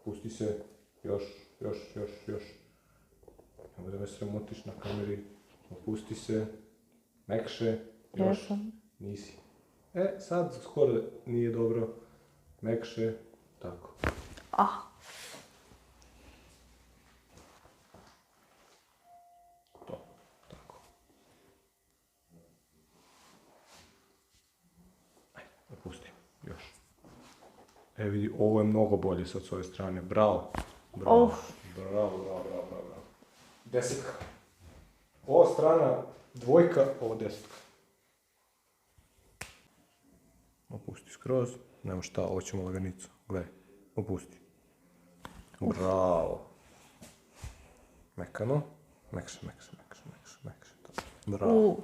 Pusti se, još. Evo da me sramotiš na kameri. Opusti se, mekše, još. Nisi. Sad skoro nije dobro. Mekše, tako. To, tako. Ajde, opusti, još. Vidi, ovo je mnogo bolje sad s ove strane. Bravo. Bravo. 10. Ova strana 2, ovo 10. Opusti skroz. Nema šta, ovo ćemo laganicu. Gledaj, opusti. Bravo. Mekano. Mekše. Bravo.